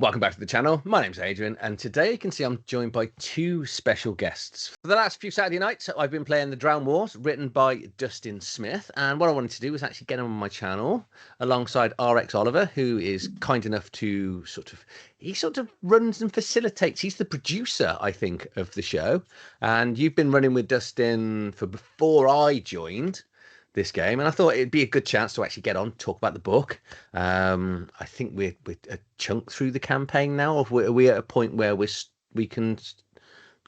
Welcome back to the channel. My name's Adrian, and today you can see I'm joined by two special guests. For the last few Saturday nights, I've been playing The Drown Wars, written by Dustin Smith, and what I wanted to do was actually get him on my channel alongside RX Oliver, who is kind enough to he runs and facilitates. He's the producer, I think, of the show, and you've been running with Dustin for before I joined this game, and I thought it'd be a good chance to actually get on, talk about the book. I think we're a chunk through the campaign now. Are we at a point where we can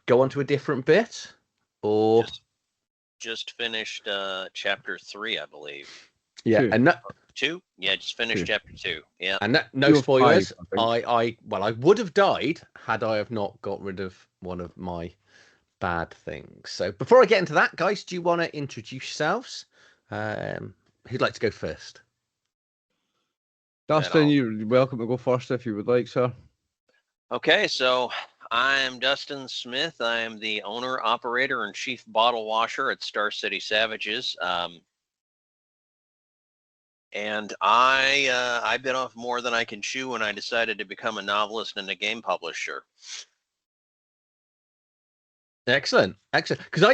go on to a different bit, or just finished chapter 3, I believe. Yeah, Two. and Two? Yeah, just finished Two. chapter 2. Yeah. And no Two of spoilers. five, I would have died had I have not got rid of one of my bad things. So before I get into that, guys, do you want to introduce yourselves? Who'd like to go first? Dustin, you're welcome to go first if you would like, sir. Okay, so I'm Dustin Smith. I am the owner, operator, and chief bottle washer at Star City Savages. And I bit off more than I can chew when I decided to become a novelist and a game publisher. Excellent. Because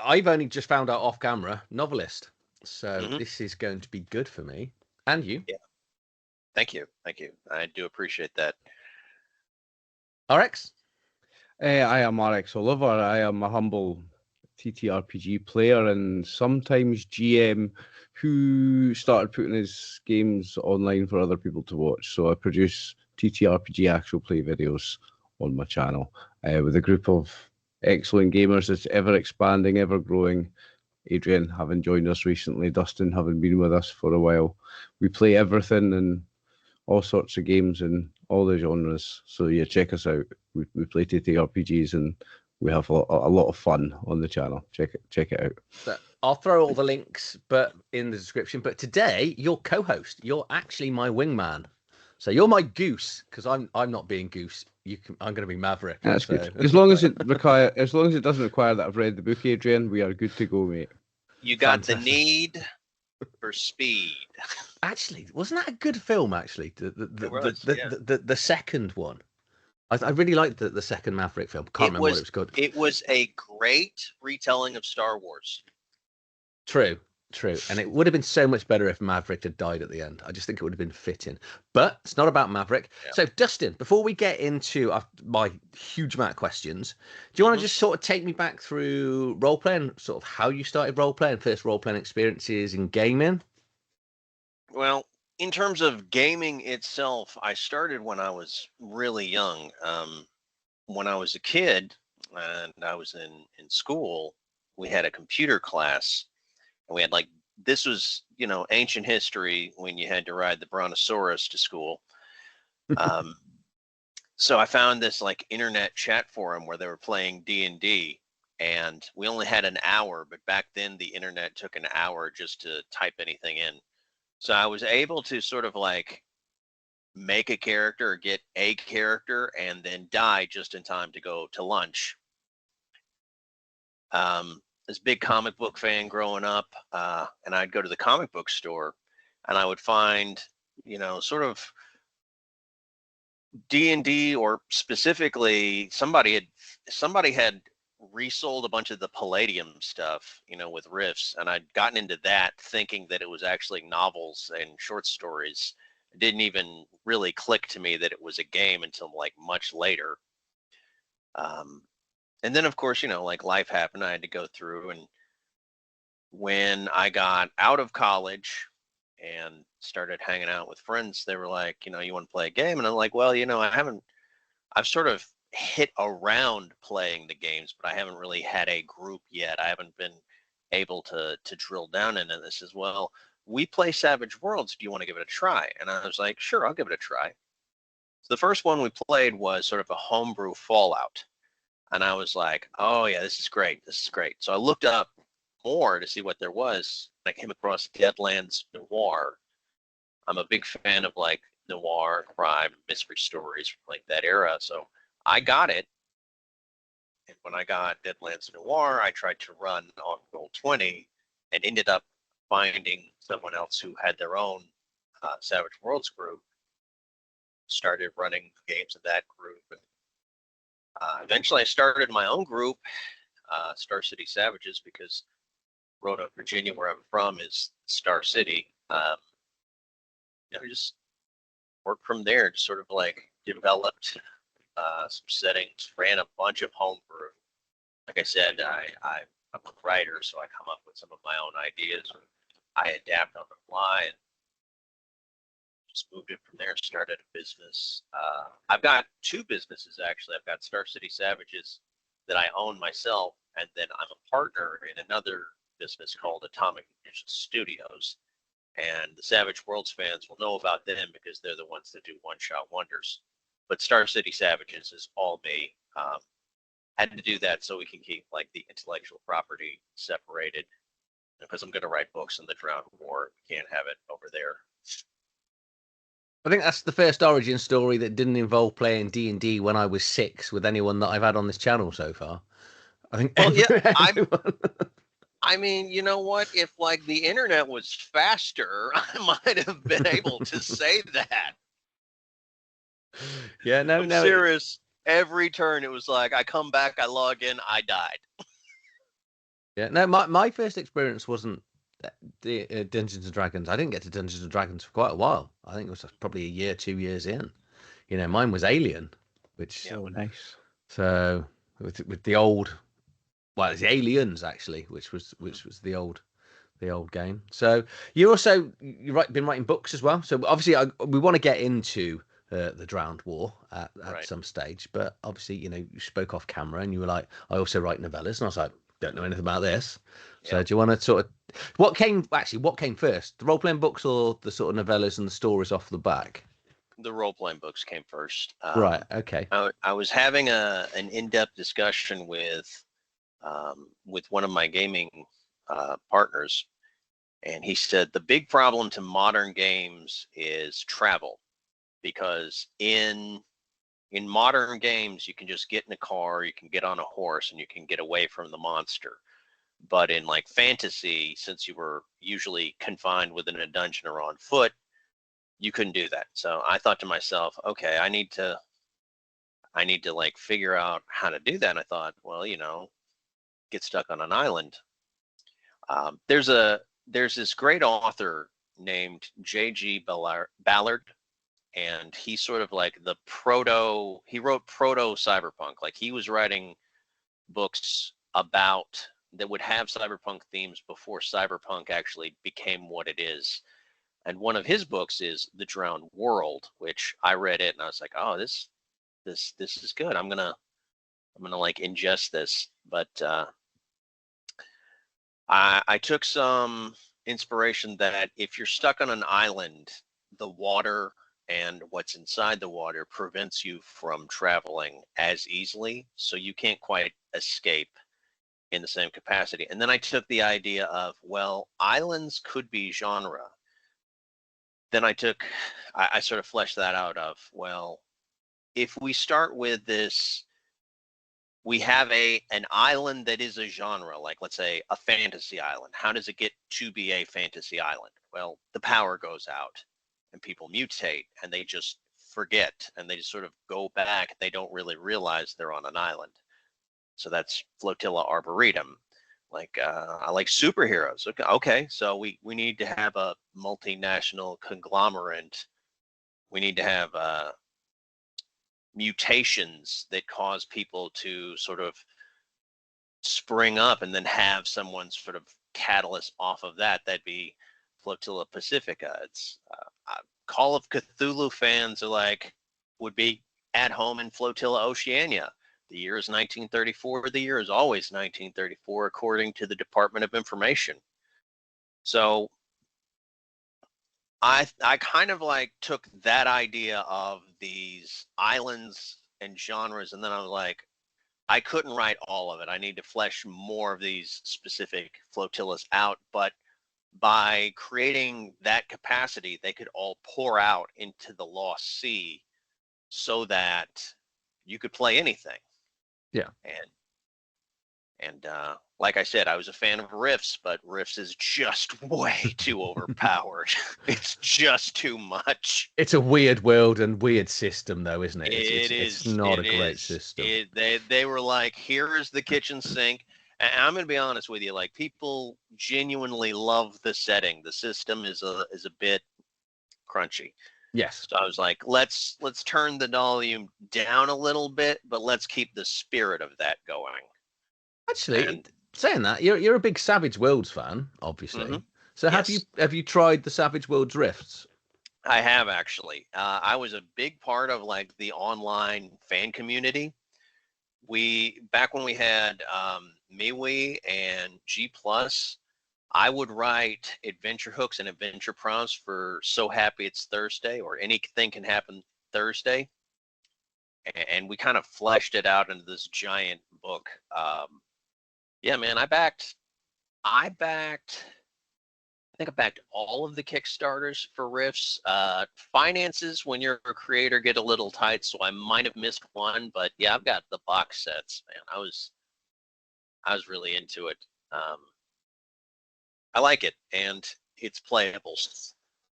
I've only just found out off camera, novelist. So this is going to be good for me and you. Yeah. Thank you. I do appreciate that. RX? I am RX Oliver. I am a humble TTRPG player and sometimes GM who started putting his games online for other people to watch. So I produce TTRPG actual play videos on my channel with a group of excellent gamers that's ever expanding, ever growing. Adrian having joined us recently, Dustin having been with us for a while. We play everything and all sorts of games in all the genres. So yeah, check us out. We play TTRPGs and we have a lot of fun on the channel. Check it out. So I'll throw all the links in the description. But today, you're co-host. You're actually my wingman. So you're my goose, because I'm not being goose. I'm going to be Maverick. That's good. As long as it doesn't require that I've read the book, Adrian, we are good to go, mate. You got Fantastic. The need for speed. Actually, wasn't that a good film? Actually, the second one. I really liked the second Maverick film. Can't remember what it was called. It was a great retelling of Star Wars. True. And it would have been so much better if Maverick had died at the end. I just think it would have been fitting. But it's not about Maverick. Yeah. So, Dustin, before we get into my huge amount of questions, do you want to just sort of take me back through role-playing, sort of how you started role-playing, first role-playing experiences in gaming? Well, in terms of gaming itself, I started when I was really young. When I was a kid and I was in school, we had a computer class. And we had this was, ancient history when you had to ride the Brontosaurus to school. So I found this internet chat forum where they were playing D&D, and we only had an hour, but back then the internet took an hour just to type anything in. So I was able to sort of make a character or get a character and then die just in time to go to lunch. This big comic book fan growing up, and I'd go to the comic book store and I would find, sort of D&D, or specifically somebody had resold a bunch of the Palladium stuff, with riffs, and I'd gotten into that thinking that it was actually novels and short stories. It didn't even really click to me that it was a game until much later. And then, of course, life happened. I had to go through, and when I got out of college and started hanging out with friends, they were like, you want to play a game? And I'm like, well, I've sort of hit around playing the games, but I haven't really had a group yet. I haven't been able to drill down into this as well. We play Savage Worlds. Do you want to give it a try? And I was like, sure, I'll give it a try. So the first one we played was sort of a homebrew Fallout. And I was like, oh, yeah, this is great. So I looked up more to see what there was. I came across Deadlands Noir. I'm a big fan of noir, crime, mystery stories from that era. So I got it. And when I got Deadlands Noir, I tried to run on Roll20 and ended up finding someone else who had their own Savage Worlds group. started running games in that group. And eventually I started my own group, Star City Savages, because Roanoke, Virginia, where I'm from, is Star City. Just worked from there, just sort of like developed some settings, ran a bunch of homebrew. Like I said, I'm a writer, so I come up with some of my own ideas, or I adapt on the fly, and just moved it from there. Started a business. I've got two businesses actually. I've got Star City Savages that I own myself, and then I'm a partner in another business called Atomic Ninja Studios. And the Savage Worlds fans will know about them because they're the ones that do one-shot wonders. But Star City Savages is all me. Had to do that so we can keep like the intellectual property separated, because I'm going to write books in the Drowned War. We can't have it over there. I think that's the first origin story that didn't involve playing D&D when I was 6 with anyone that I've had on this channel so far. I think everyone... I mean, you know what? If like the internet was faster, I might have been able to say that. Yeah, I'm serious. Every turn it was like I come back, I log in, I died. Yeah, no, my first experience wasn't the Dungeons and Dragons. I didn't get to Dungeons and Dragons for quite a while. I think it was probably a year, 2 years in. Mine was Alien, which nice. So with the old, well, it's Aliens actually, which was the old game. So you've been writing books as well. So obviously we want to get into the Drowned War at some stage, but obviously you spoke off camera and you were like, I also write novellas, and I was like, don't know anything about this. So do you want to sort of what came first, the role-playing books or the sort of novellas and the stories off the back? The role-playing books came first. Right. Okay. I was having an in-depth discussion with one of my gaming partners, and he said the big problem to modern games is travel, because in modern games you can just get in a car, you can get on a horse, and you can get away from the monster. But in like fantasy, since you were usually confined within a dungeon or on foot, you couldn't do that. So I thought to myself, okay, I need to like figure out how to do that. And I thought, well, get stuck on an island. There's this great author named J.G. Ballard, and he's sort of like he wrote proto cyberpunk. Like he was writing books that would have cyberpunk themes before cyberpunk actually became what it is. And one of his books is The Drowned World, which I read it and I was like, oh, this is good. I'm gonna like ingest this. But I took some inspiration that if you're stuck on an island, the water and what's inside the water prevents you from traveling as easily, so you can't quite escape in the same capacity. And then I took the idea of, well, islands could be genre. Then I sort of fleshed that out of, well, if we start with this, we have an island that is a genre, like let's say a fantasy island. How does it get to be a fantasy island? Well, the power goes out and people mutate and they just forget and they just sort of go back. They don't really realize they're on an island. So that's Flotilla Arboretum. Like I like superheroes. Okay, so we need to have a multinational conglomerate. We need to have mutations that cause people to sort of spring up and then have someone sort of catalyst off of that. That'd be Flotilla Pacifica. It's Call of Cthulhu fans would be at home in Flotilla Oceania. The year is 1934. The year is always 1934, according to the Department of Information. So I kind of like took that idea of these islands and genres, and then I was like, I couldn't write all of it. I need to flesh more of these specific flotillas out. But by creating that capacity, they could all pour out into the lost sea so that you could play anything. Yeah. And And like I said, I was a fan of Rifts, but Rifts is just way too overpowered. It's just too much. It's a weird world and weird system, though, isn't it? It's not a It great is. system. They were like, here is the kitchen sink. And I'm gonna be honest with you, like people genuinely love the setting. The system is a bit crunchy. Yes. So I was like, let's turn the volume down a little bit, but let's keep the spirit of that going. Actually, And saying that, you're a big Savage Worlds fan, obviously. Mhm. So Yes. have you tried the Savage Worlds Rifts? I have actually. I was a big part of like the online fan community. We back when we had MeWe and G Plus, I would write adventure hooks and adventure prompts for So Happy It's Thursday or Anything Can Happen Thursday, and we kind of fleshed it out into this giant book. Yeah, man, I backed. I think I backed all of the Kickstarters for Rifts. Finances, when you're a creator, get a little tight, so I might have missed one. But yeah, I've got the box sets, man. I was really into it. I like it, and it's playable.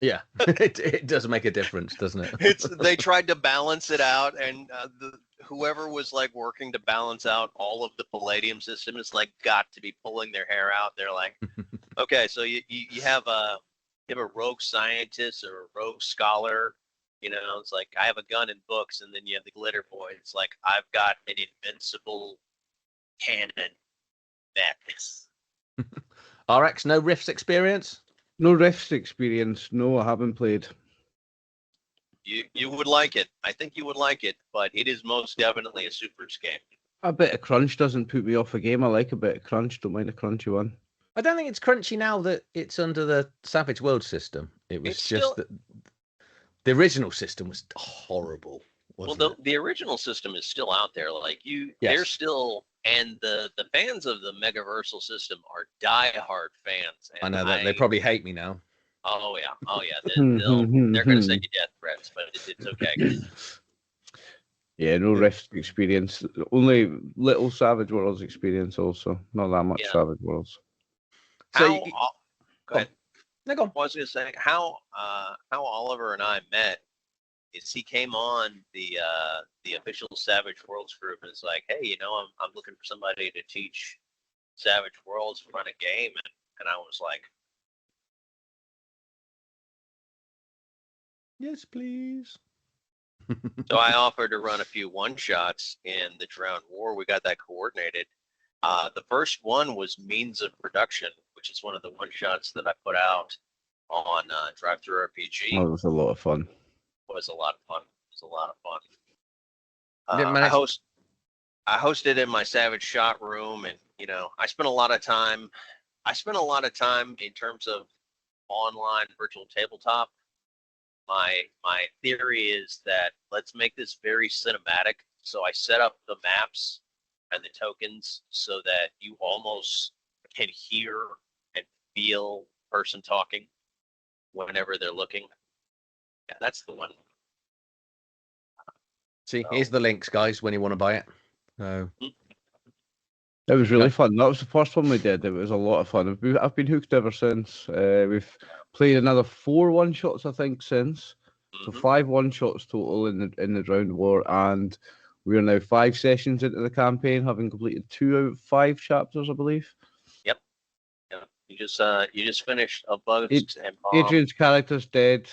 Yeah, it does make a difference, doesn't it? They tried to balance it out, and whoever was like working to balance out all of the Palladium system is like got to be pulling their hair out. They're like, okay, so you have a rogue scientist or a rogue scholar. You know, it's like I have a gun and books, and then you have the glitter boy. It's like I've got an invincible cannon mech. RX, no Rifts experience? No Rifts experience. No, I haven't played. You would like it. I think you would like it, but it is most definitely a Supers game. A bit of crunch doesn't put me off a game. I like a bit of crunch. Don't mind a crunchy one. I don't think it's crunchy now that it's under the Savage World system. It was It's just still, that the original system was horrible. well, Wasn't the original system is still out there. Like Yes. they're still, and the fans of the Megaversal system are diehard fans. I And know that they probably hate me now. oh yeah, they're going to send you death threats, but it's okay. Yeah, no Rift experience. Only little Savage Worlds experience. Also, not that much Yeah. Savage Worlds. So How, you, go ahead. no, go on. I was going to say how Oliver and I met is he came on the official Savage Worlds group and it's like, hey, you know, I'm looking for somebody to teach Savage Worlds, run a game, and I was like, Yes, please. so I offered to run a few one-shots in the Drowned War. We got that coordinated. The first one was Means of Production, which is one of the one-shots that I put out on Drive Through RPG. Oh, it was a lot of fun. It was a lot of fun. It was a lot of fun. I hosted in my Savage Shot room, and you know, I spent a lot of time in terms of online virtual tabletop. My theory is that let's make this very cinematic. So I set up the maps and the tokens so that you almost can hear and feel the person talking whenever they're looking. Yeah, that's the one. See, here's the links, guys, when you want to buy it. It was really fun. That was the first one we did. It was a lot of fun. I've been hooked ever since. We've played another 4 one-shots, I think, since. So 5 one-shots total in the Drowned War, and we are now 5 sessions into the campaign, having completed 2 out of 5 chapters, I believe. Yep. You just finished a Bugs and Bomb. Adrian's character's dead.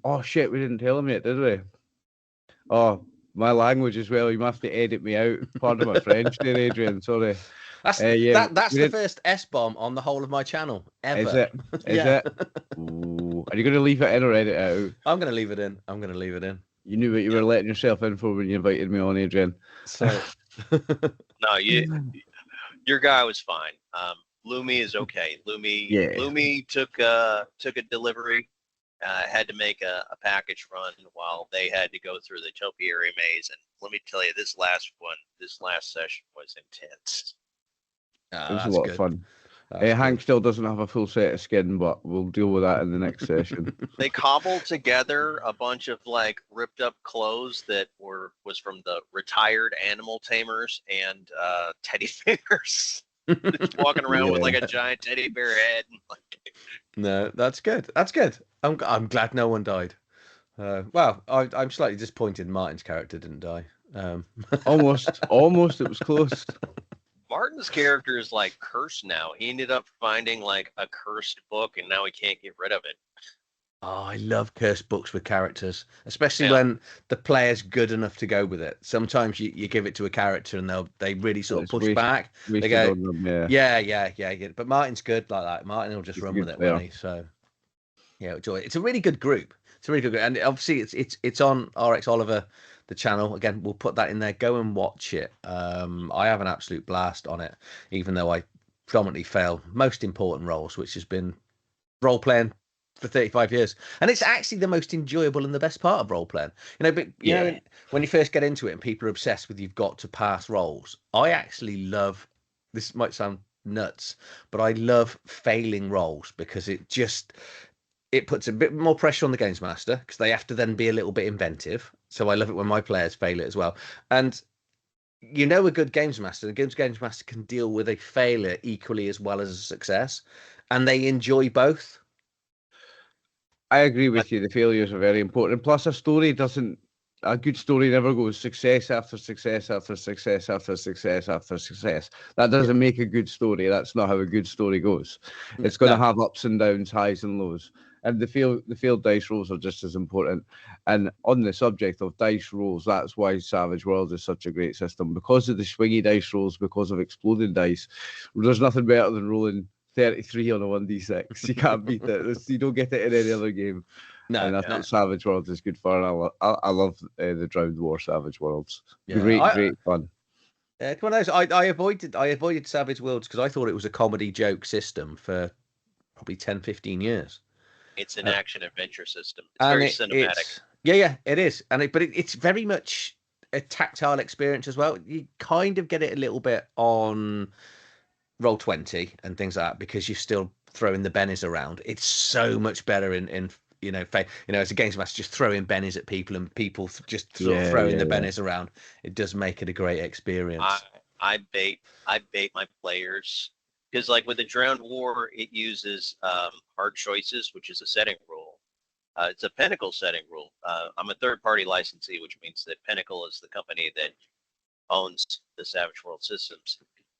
Oh shit, we didn't tell him yet, did we? Oh, my language as well. You might have to edit me out. Pardon my French there, Adrian. Sorry. That's the first S-bomb on the whole of my channel ever. Is it? Is it? Ooh. Are you going to leave it in or edit it out? I'm going to leave it in. You knew what you were letting yourself in for when you invited me on, Adrian. So no, your guy was fine. Lumi is okay. Lumi took a delivery. Had to make a package run while they had to go through the topiary maze. And let me tell you, this last session was intense. It was a lot of fun. Hank still doesn't have a full set of skin, but we'll deal with that in the next session. They cobbled together a bunch of like ripped up clothes that was from the retired animal tamers and teddy bears. Just walking around with like a giant teddy bear head. No, that's good. That's good. I'm glad no one died. Well, I'm slightly disappointed Martin's character didn't die. Almost. It was close. Martin's character is like cursed now. He ended up finding like a cursed book, and now he can't get rid of it. Oh, I love cursed books with characters, especially when the player's good enough to go with it. Sometimes you give it to a character and they really sort of push back. They go, yeah. But Martin's good like that. Martin will just run with it, won't he? So yeah, enjoy it. It's a really good group. It's a really good group, and obviously it's on RX Oliver, the channel. Again, we'll put that in there. Go and watch it. I have an absolute blast on it, even though I predominantly fail most important roles, which has been role playing for 35 years, and it's actually the most enjoyable and the best part of role playing. But you know, when you first get into it and people are obsessed with you've got to pass roles, I actually love. This might sound nuts, but I love failing roles because it puts a bit more pressure on the games master because they have to then be a little bit inventive. So I love it when my players fail it as well. And a good games master, the games master can deal with a failure equally as well as a success, and they enjoy both. I agree with you. The failures are very important. Plus, a good story never goes success after success after success after success after success. That doesn't make a good story. That's not how a good story goes. It's going to have ups and downs, highs and lows. And the failed dice rolls are just as important. And on the subject of dice rolls, that's why Savage Worlds is such a great system. Because of the swingy dice rolls, because of exploding dice, there's nothing better than rolling 33 on a 1d6. You can't beat it. You don't get it in any other game. No, and that's what Savage Worlds is good for. And I love the Drowned War Savage Worlds. Yeah, great fun. It's one of those. I avoided Savage Worlds because I thought it was a comedy joke system for probably 10-15 years. It's an action adventure system. It's very cinematic. It is. But it's very much a tactile experience as well. You kind of get it a little bit on Roll20 and things like that because you're still throwing the bennies around. It's so much better in as a games master, just throwing bennies at people and people just throwing the bennies around. It does make it a great experience. I bait my players. Because like with the Drowned War, it uses hard choices, which is a setting rule. It's a Pinnacle setting rule. I'm a third-party licensee, which means that Pinnacle is the company that owns the Savage World systems.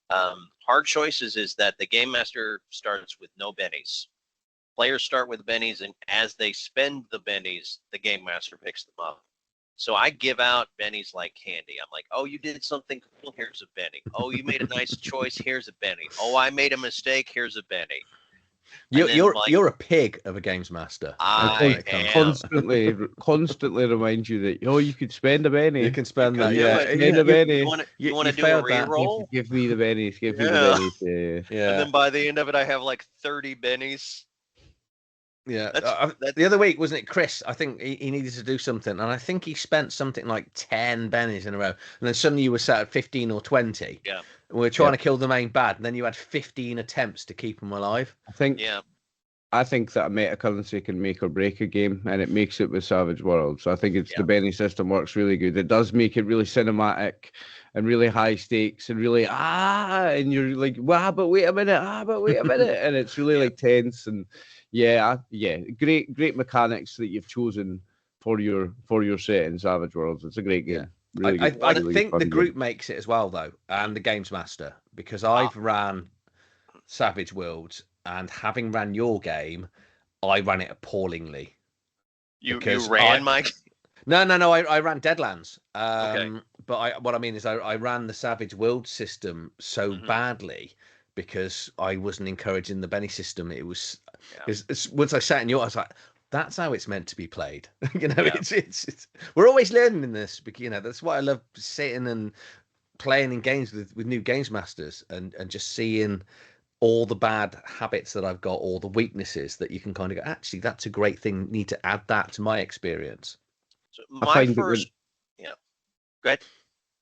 Hard choices is that the game master starts with no bennies. Players start with bennies, and as they spend the bennies, the game master picks them up. So I give out bennies like candy. I'm like, oh, you did something cool. Here's a benny. Oh, you made a nice choice. Here's a benny. Oh, I made a mistake. Here's a benny. You're a pig of a games master. I constantly remind you that you could spend a benny. You can spend that. Spend a benny. You want to do a reroll? Give me the bennies. Give me the bennies. Yeah. And then by the end of it, I have like 30 bennies. Yeah, the other week, wasn't it, Chris? I think he needed to do something, and I think he spent something like 10 bennies in a row, and then suddenly you were sat at 15 or 20. Yeah, and we were trying to kill the main bad, and then you had 15 attempts to keep him alive. I think that a meta currency can make or break a game, and it makes it with Savage Worlds. So I think the benny system works really good. It does make it really cinematic and really high stakes and really and you're like, but wait a minute, and it's really like tense and. Great mechanics that you've chosen for your set in Savage Worlds. It's a great game. Really I think the group makes it as well, though, and the games master, because I've ran Savage Worlds, and having ran your game, I ran it appallingly. You ran my. No. I ran Deadlands. Okay. But what I mean is, I ran the Savage World system so badly. Because I wasn't encouraging the Benny system. It was once I sat in I was like, that's how it's meant to be played. It's we're always learning in this. Because that's why I love sitting and playing in games with new games masters and just seeing all the bad habits that I've got, all the weaknesses that you can kind of go, actually, that's a great thing. Need to add that to my experience. So my first, go ahead.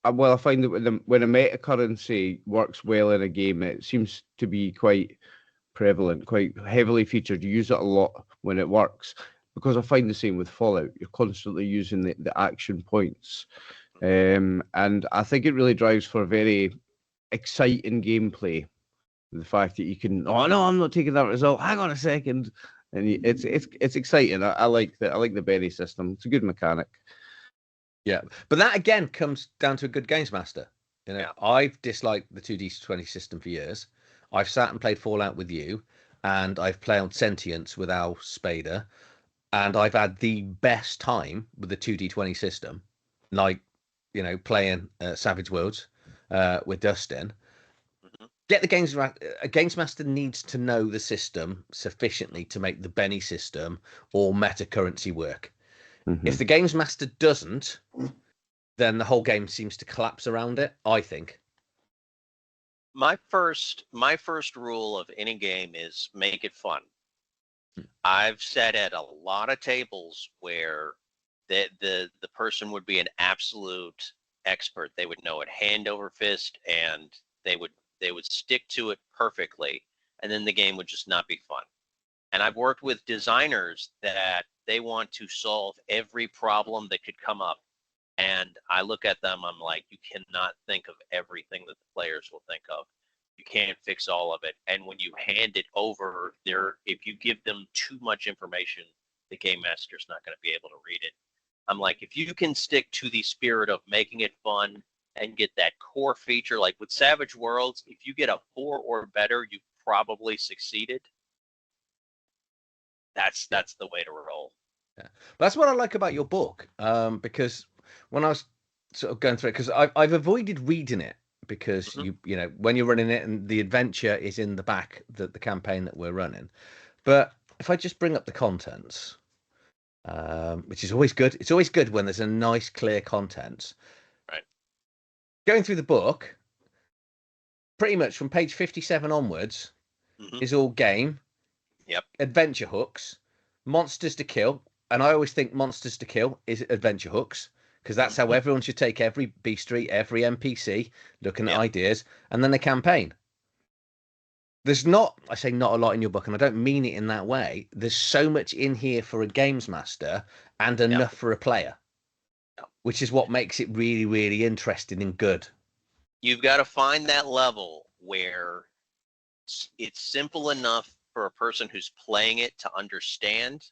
Well, I find that when a meta currency works well in a game, it seems to be quite prevalent, quite heavily featured. You use it a lot when it works, because I find the same with Fallout. You're constantly using the action points. And I think it really drives for very exciting gameplay. The fact that you can, oh no, I'm not taking that result. Hang on a second, and it's exciting. I like that. I like the berry system. It's a good mechanic. Yeah, but that again comes down to a good games master. You know, Yeah. I've disliked the 2D20 system for years. I've sat and played Fallout with you, and I've played on Sentience with Al Spader, and I've had the best time with the 2D20 system, like, you know, playing Savage Worlds with Dustin. Mhm. Get the games. A games master needs to know the system sufficiently to make the Benny system or meta currency work. If the games master doesn't, then the whole game seems to collapse around it, I think. My first rule of any game is make it fun. I've sat at a lot of tables where the person would be an absolute expert. They would know it hand over fist, and they would stick to it perfectly, and then the game would just not be fun. And I've worked with designers that they want to solve every problem that could come up. And I look at them, I'm like, you cannot think of everything that the players will think of. You can't fix all of it. And when you hand it over there, if you give them too much information, the game master's not going to be able to read it. I'm like, if you can stick to the spirit of making it fun and get that core feature, like with Savage Worlds, if you get a 4 or better, you probably succeeded. That's the way to roll. Yeah, but that's what I like about your book, because when I was sort of going through it, because I've avoided reading it because you know, when you're running it and the adventure is in the back, the campaign that we're running. But if I just bring up the contents, which is always good. It's always good when there's a nice, clear contents. Right. Going through the book, pretty much from page 57 onwards, is all game. Yep. Adventure hooks, monsters to kill, and I always think monsters to kill is adventure hooks, because that's how everyone should take every bestiary, every NPC, looking at ideas, and then the campaign. There's not, I say not a lot in your book, and I don't mean it in that way. There's so much in here for a games master and enough for a player, which is what makes it really, really interesting and good. You've got to find that level where it's simple enough for a person who's playing it to understand,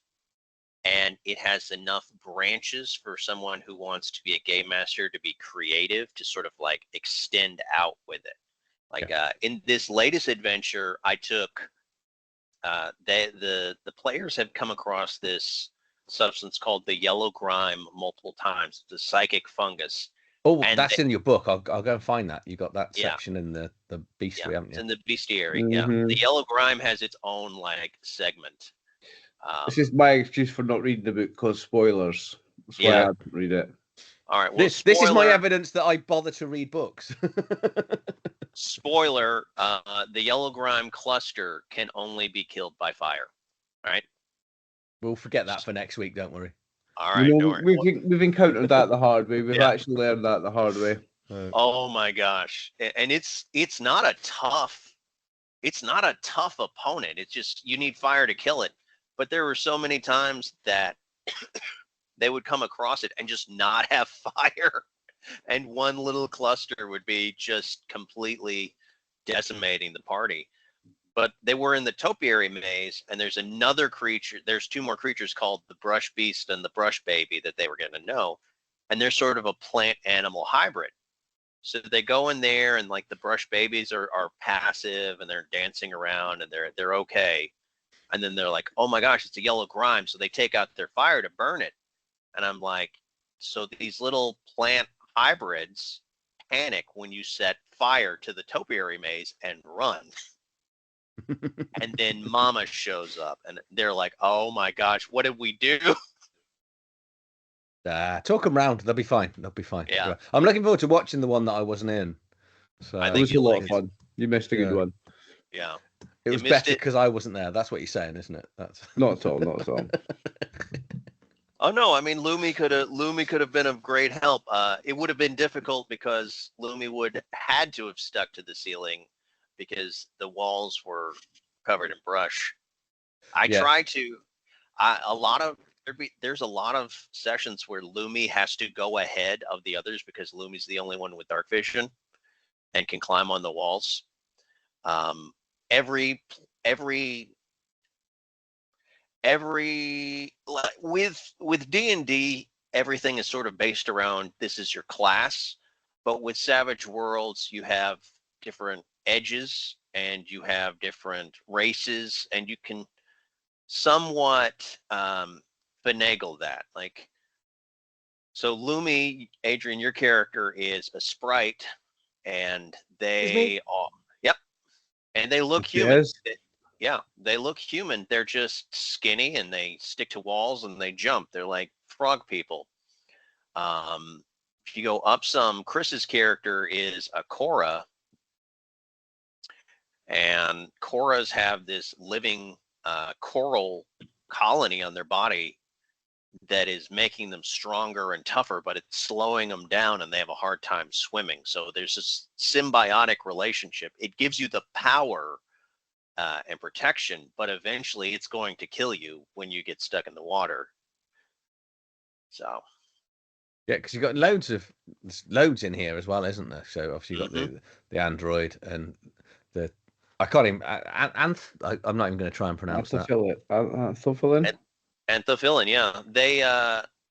and it has enough branches for someone who wants to be a game master to be creative, to sort of like extend out with it. Like in this latest adventure, I took the players have come across this substance called the yellow grime multiple times. It's a psychic fungus. Oh, and that's in your book. I'll go and find that. You got that section in the bestiary, haven't you? It's in the bestiary. Yeah, the yellow grime has its own like segment. This is my excuse for not reading the book, because spoilers. That's why I didn't read it. All right. Well, this is my evidence that I bother to read books. Spoiler: the yellow grime cluster can only be killed by fire. All right. We'll forget that for next week. Don't worry. All right. You know, we've encountered that the hard way. We've actually learned that the hard way. Oh my gosh! And it's not a tough opponent. It's just you need fire to kill it. But there were so many times that they would come across it and just not have fire, and one little cluster would be just completely decimating the party. But they were in the topiary maze, and there's another creature. There's 2 more creatures called the brush beast and the brush baby that they were going to know, and they're sort of a plant animal hybrid. So they go in there, and like the brush babies are passive, and they're dancing around, and they're okay. And then they're like, oh my gosh, it's a yellow grime. So they take out their fire to burn it. And I'm like, so these little plant hybrids panic when you set fire to the topiary maze and run. And then Mama shows up, and they're like, oh my gosh, what did we do? Talk them round. They'll be fine. They'll be fine. Yeah. I'm looking forward to watching the one that I wasn't in. So I It think was a lot of fun. You missed a good one. Yeah. It was better because I wasn't there. That's what you're saying, isn't it? That's Not at all. Not at all. Oh no, I mean Lumi could have been of great help. It would have been difficult because Lumi had to have stuck to the ceiling because the walls were covered in brush. I Yeah. try to. There's a lot of sessions where Lumi has to go ahead of the others because Lumi's the only one with dark vision and can climb on the walls. Every with D&D, everything is sort of based around this is your class, but with Savage Worlds you have different edges and you have different races, and you can somewhat finagle that. Like, so Lumi, Adrian, your character is a sprite, and they all, yep, and they look human. Yeah, they look human. They're just skinny and they stick to walls and they jump. They're like frog people. If you go up some, Chris's character is a Korra, and Korras have this living coral colony on their body that is making them stronger and tougher, but it's slowing them down and they have a hard time swimming. So there's this symbiotic relationship. It gives you the power and protection, but eventually it's going to kill you when you get stuck in the water. So yeah, because you've got loads in here as well, isn't there? So obviously you've got the android and the, I can't even, I'm not even going to try and pronounce that. Anthophyllin? Anthophyllin, yeah.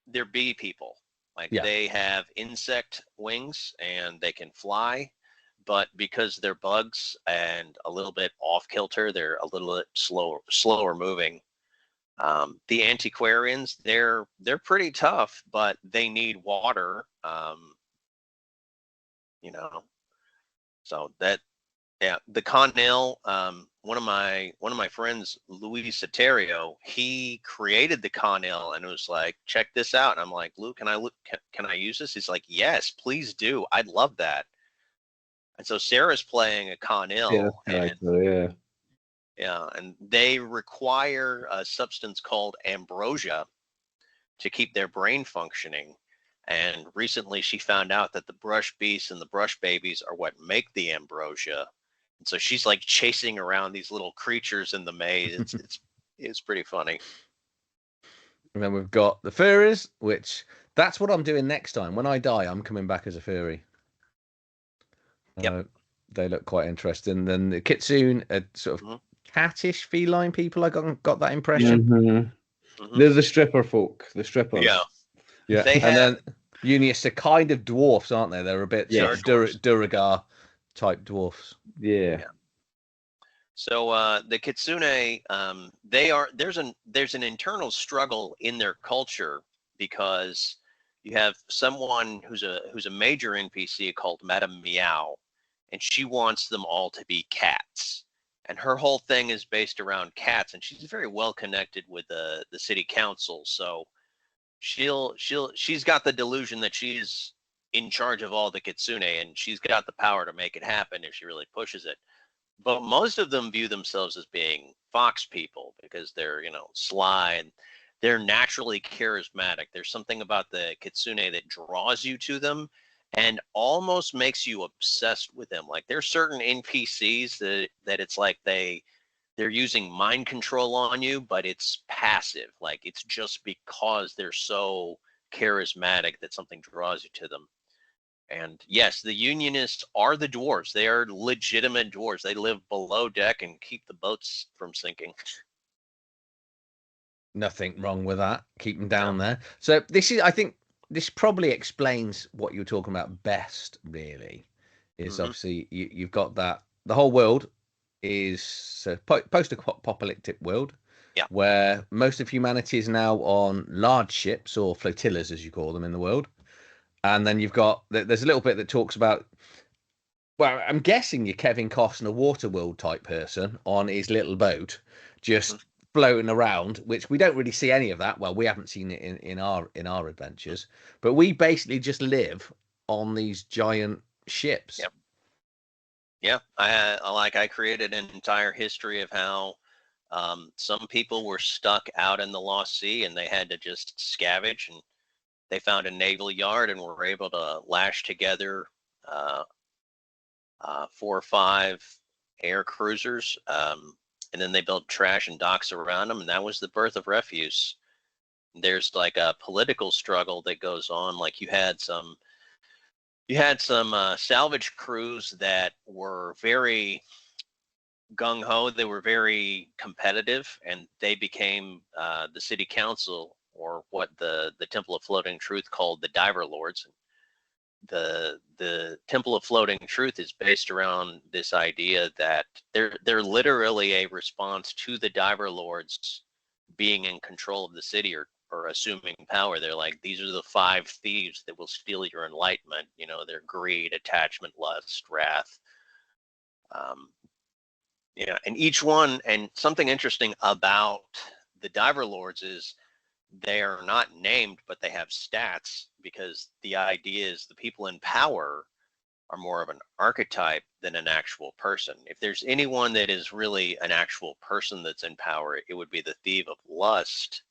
They're bee people. Like, Yeah. they have insect wings and they can fly, but because they're bugs and a little bit off kilter, they're a little bit slower moving. The antiquarians, they're pretty tough, but they need water. So that, yeah, the Connell, one of my friends, Luis Soterio, he created the Connell and it was like, check this out. And I'm like, Lou, can I use this? He's like, yes, please do. I'd love that. And so Sarah's playing a Connell, and they require a substance called ambrosia to keep their brain functioning. And recently she found out that the brush beasts and the brush babies are what make the ambrosia. And so she's like chasing around these little creatures in the maze. It's pretty funny. And then we've got the furries, which that's what I'm doing next time. When I die, I'm coming back as a furry. Yep. They look quite interesting. Then the kitsune, sort of cattish feline people. I got that impression. They're the stripper folk. The strippers. Yeah. Yeah. Then Unius are kind of dwarfs, aren't they? They're a bit sort of Duragar type dwarfs. Yeah. So the kitsune, there's an internal struggle in their culture, because you have someone who's a major NPC called Madame Meow, and she wants them all to be cats. And her whole thing is based around cats, and she's very well connected with the city council. So she's got the delusion that she's in charge of all the kitsune, and she's got the power to make it happen if she really pushes it. But most of them view themselves as being fox people because they're, sly and they're naturally charismatic. There's something about the kitsune that draws you to them and almost makes you obsessed with them. Like, there's certain NPCs that it's like they're using mind control on you, but it's passive. Like, it's just because they're so charismatic that something draws you to them. And yes, the Unionists are the dwarves. They are legitimate dwarves. They live below deck and keep the boats from sinking. Nothing wrong with that. Keep them down there. So I think this probably explains what you were talking about best, really. Is obviously you've got that the whole world is a post-apocalyptic world, where most of humanity is now on large ships, or flotillas as you call them in the world. And then you've got, there's a little bit that talks about, well, I'm guessing you're Kevin Costner Waterworld type person on his little boat, just floating around, which we don't really see any of that. Well, we haven't seen it in our adventures, but we basically just live on these giant ships. Yep. Yeah, I created an entire history of how some people were stuck out in the Lost Sea and they had to just scavenge, and they found a naval yard and were able to lash together 4 or 5 air cruisers. and then they built trash and docks around them, and that was the birth of refuse. There's like a political struggle that goes on. Like you had some salvage crews that were very gung-ho. They were very competitive, and they became the city council, or what the Temple of Floating Truth called the Diver Lords. The Temple of Floating Truth is based around this idea that they're literally a response to the Diver Lords being in control of the city, or assuming power. They're like, these are the 5 thieves that will steal your enlightenment. You know, they're greed, attachment, lust, wrath. Yeah, and each one, and something interesting about the Diver Lords is they are not named, but they have stats, because the idea is the people in power are more of an archetype than an actual person. If there's anyone that is really an actual person that's in power, it would be the Thief of Lust.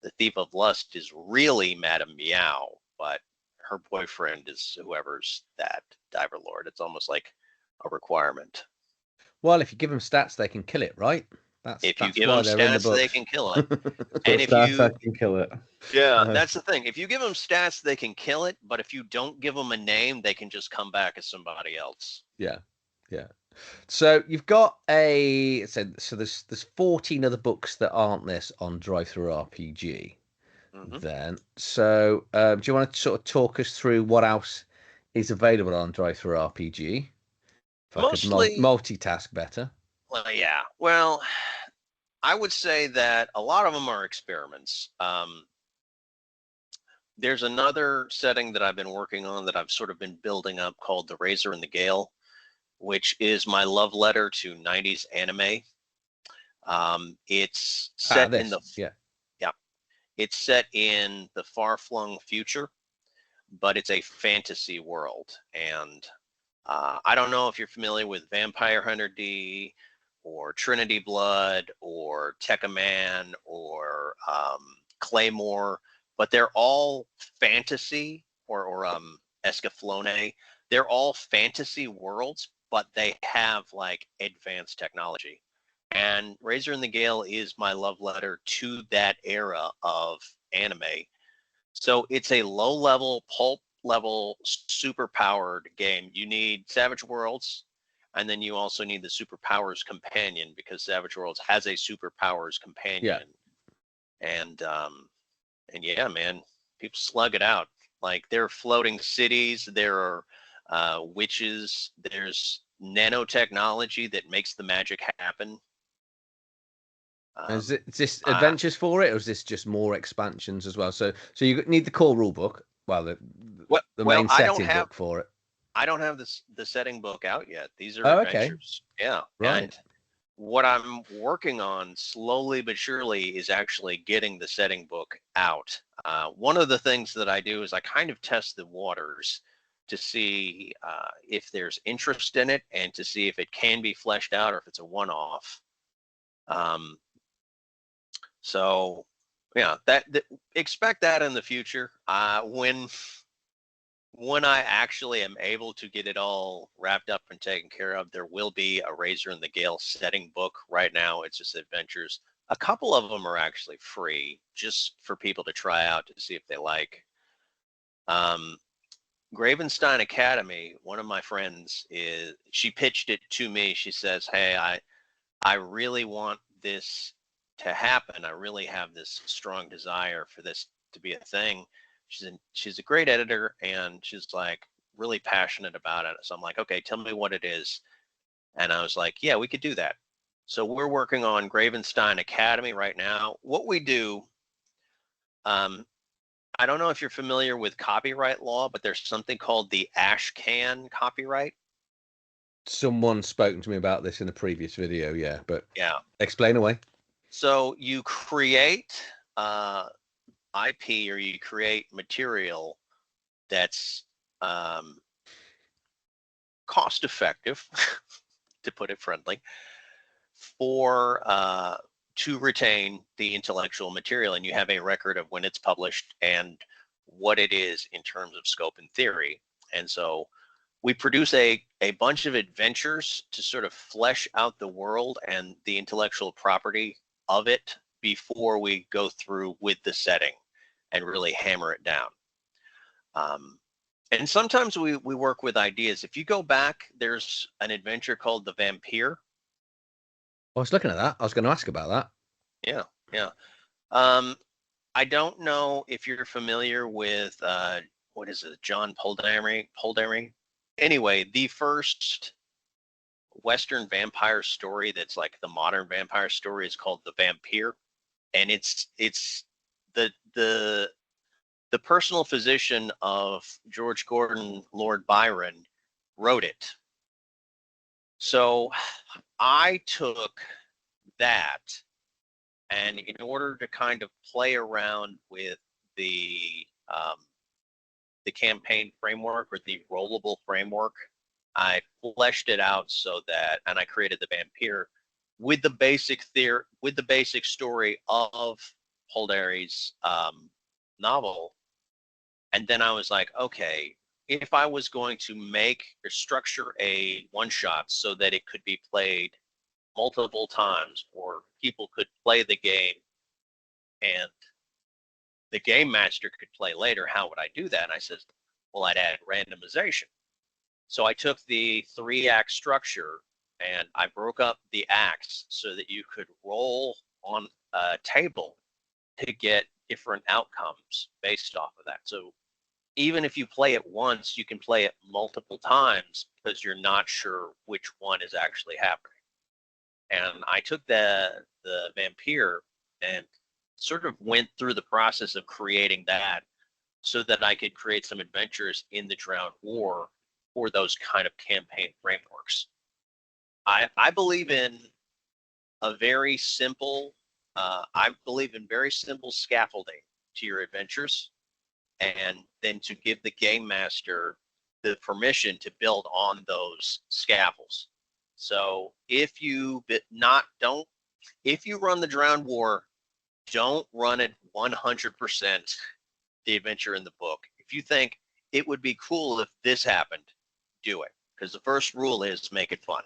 The Thief of Lust is really Madame Meow, but her boyfriend is whoever's that Diver Lord. It's almost like a requirement. Well, if you give them stats, they can kill it, right? If you give them stats, they can kill it. And if stats, you I can kill it. Yeah, that's the thing. If you give them stats, they can kill it. But if you don't give them a name, they can just come back as somebody else. Yeah, yeah. So you've got so there's 14 other books that aren't this on Drive-Thru RPG. Mm-hmm. Then, so do you want to sort of talk us through what else is available on Drive-Thru RPG? If Mostly, I could multitask better. Well, yeah. Well, I would say that a lot of them are experiments. There's another setting that I've been working on that I've sort of been building up called The Razor and the Gale, which is my love letter to 90s anime. It's set in the it's set in the far-flung future, but it's a fantasy world. And I don't know if you're familiar with Vampire Hunter D, or Trinity Blood, or Tekkaman, or Claymore, but they're all fantasy, or Escaflowne. They're all fantasy worlds, but they have like advanced technology. And Razor and the Gale is my love letter to that era of anime. So it's a low-level, pulp-level, super-powered game. You need Savage Worlds, and then you also need the Superpowers Companion, because Savage Worlds has a Superpowers Companion. Yeah. And yeah, man, people slug it out. Like, there are floating cities, there are witches, there's nanotechnology that makes the magic happen. Is this adventures for it, or is this just more expansions as well? So you need the core rule book, the main setting book for it. I don't have the setting book out yet. These are adventures. Okay. Yeah. Right. And what I'm working on slowly but surely is actually getting the setting book out. One of the things that I do is I kind of test the waters to see if there's interest in it, and to see if it can be fleshed out, or if it's a one-off. So yeah, that expect that in the future. When I actually am able to get it all wrapped up and taken care of, there will be a Razor and the Gale setting book. Right now, it's just adventures. A couple of them are actually free, just for people to try out to see if they like. Gravenstein Academy, one of my friends, she pitched it to me. She says, "Hey, I really want this to happen. I really have this strong desire for this to be a thing." She's a great editor, and she's like really passionate about it. So I'm like, okay, tell me what it is. And I was like, yeah, we could do that. So we're working on Gravenstein Academy right now. What we do, I don't know if you're familiar with copyright law, but there's something called the Ashcan copyright. Someone's spoken to me about this in a previous video, yeah, but yeah, explain away. So you create IP, or you create material that's cost effective, to put it friendly, for to retain the intellectual material, and you have a record of when it's published and what it is in terms of scope and theory. And so we produce a a bunch of adventures to sort of flesh out the world and the intellectual property of it before we go through with the setting and really hammer it down. And sometimes we work with ideas. If you go back, there's an adventure called The Vampire. I was looking at that. I was going to ask about that. Yeah. I don't know if you're familiar with, what is it, John Poldamery? Anyway, the first Western vampire story that's like the modern vampire story is called The Vampire. And it's the personal physician of George Gordon, Lord Byron, wrote it. So I took that, and in order to kind of play around with the campaign framework or the rollable framework, I fleshed it out so that, and I created the Vampire with the basic story of Poldary's novel. And then I was like, okay, if I was going to make or structure a one-shot so that it could be played multiple times, or people could play the game and the game master could play later, how would I do that? And I said, well, I'd add randomization. So I took the 3-act structure and I broke up the acts so that you could roll on a table to get different outcomes based off of that. So even if you play it once, you can play it multiple times because you're not sure which one is actually happening. And I took the Vampire and sort of went through the process of creating that so that I could create some adventures in the Drowned War for those kind of campaign frameworks. I believe in a very simple, very simple scaffolding to your adventures, and then to give the game master the permission to build on those scaffolds. So if you run the Drowned War, don't run it 100% the adventure in the book. If you think it would be cool if this happened, do it. Because the first rule is make it fun.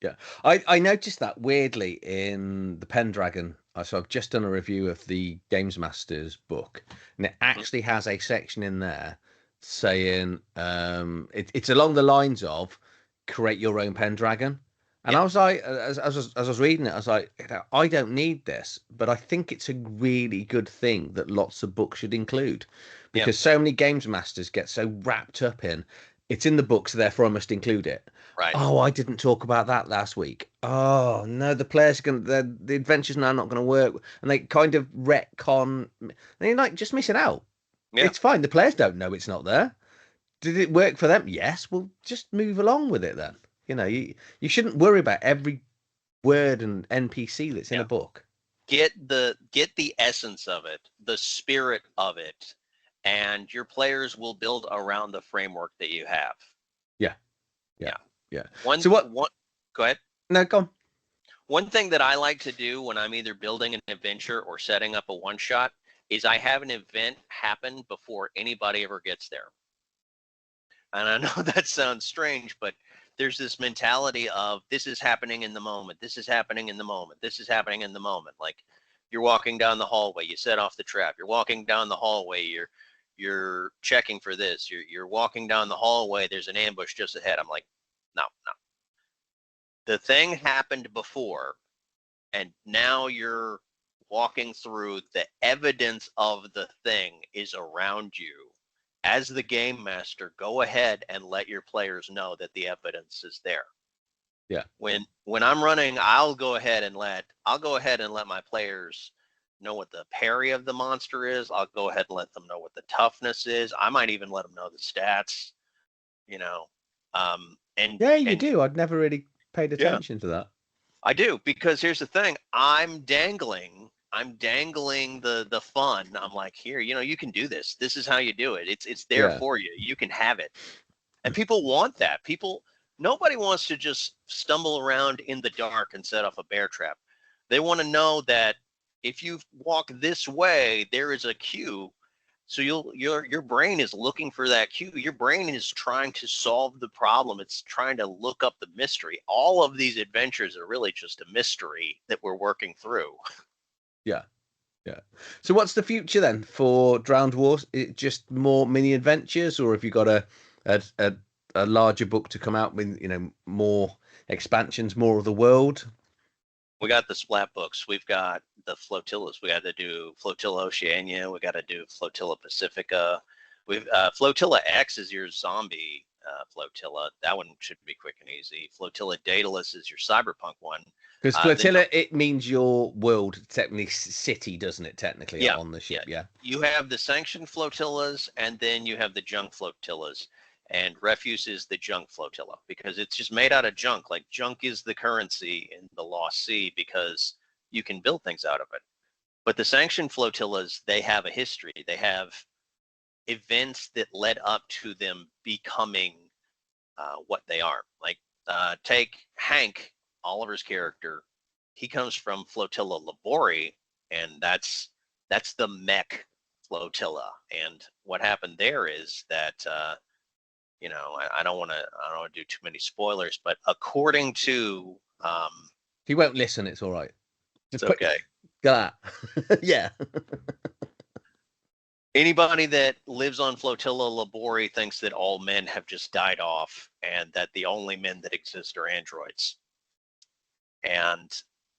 Yeah, I noticed that weirdly in the Pendragon. So I've just done a review of the Games Master's book, and it actually has a section in there saying it's along the lines of create your own Pendragon. And I was like, as I was reading it, I was like, I don't need this, but I think it's a really good thing that lots of books should include, because so many Games Masters get so wrapped up in it's in the book, so therefore I must include it. Right. Oh, I didn't talk about that last week. Oh no, the players the adventure's now not going to work, and they kind of retcon. And you're like, just miss it out. Yeah. It's fine. The players don't know it's not there. Did it work for them? Yes. Well, just move along with it then. You know, you shouldn't worry about every word and NPC that's in a book. Get the essence of it, the spirit of it, and your players will build around the framework that you have. Yeah. Go ahead. No, go on. One thing that I like to do when I'm either building an adventure or setting up a one-shot is I have an event happen before anybody ever gets there. And I know that sounds strange, but there's this mentality of this is happening in the moment. This is happening in the moment. This is happening in the moment. Like you're walking down the hallway, you set off the trap. You're walking down the hallway, you're checking for this. You're walking down the hallway, there's an ambush just ahead. I'm like, no. The thing happened before, and now you're walking through, the evidence of the thing is around you. As the game master, go ahead and let your players know that the evidence is there. Yeah. When I'm running, I'll go ahead and let my players know what the parry of the monster is. I'll go ahead and let them know what the toughness is. I might even let them know the stats. You know. You do. I'd never really paid attention to that. I do, because here's the thing. I'm dangling the fun. I'm like, here, you can do this. This is how you do it. It's there for you. You can have it. And people want that. Nobody wants to just stumble around in the dark and set off a bear trap. They want to know that if you walk this way, there is a cue So your brain is looking for that cue. Your brain is trying to solve the problem. It's trying to look up the mystery. All of these adventures are really just a mystery that we're working through. Yeah. Yeah. So what's the future then for Drowned Wars? It just more mini adventures, or have you got a larger book to come out with, more expansions, more of the world? We got the splat books. We've got the flotillas. We got to do Flotilla Oceania. We got to do Flotilla Pacifica. We've Flotilla X is your zombie flotilla. That one should be quick and easy. Flotilla Daedalus is your cyberpunk one. Because flotilla, it means your world, technically city, doesn't it? Technically, Yeah, on the ship, yeah. You have the sanctioned flotillas, and then you have the junk flotillas. And refuse is the junk flotilla because it's just made out of junk. Like junk is the currency in the Lost Sea because you can build things out of it. But the sanctioned flotillas, they have a history. They have events that led up to them becoming what they are. Like take Hank, Oliver's character. He comes from Flotilla Labori, and that's the mech flotilla. And what happened there is that I don't want to do too many spoilers, but according to he won't listen. It's all right. It's okay. That. Yeah. Anybody that lives on Flotilla Labori thinks that all men have just died off and that the only men that exist are androids. And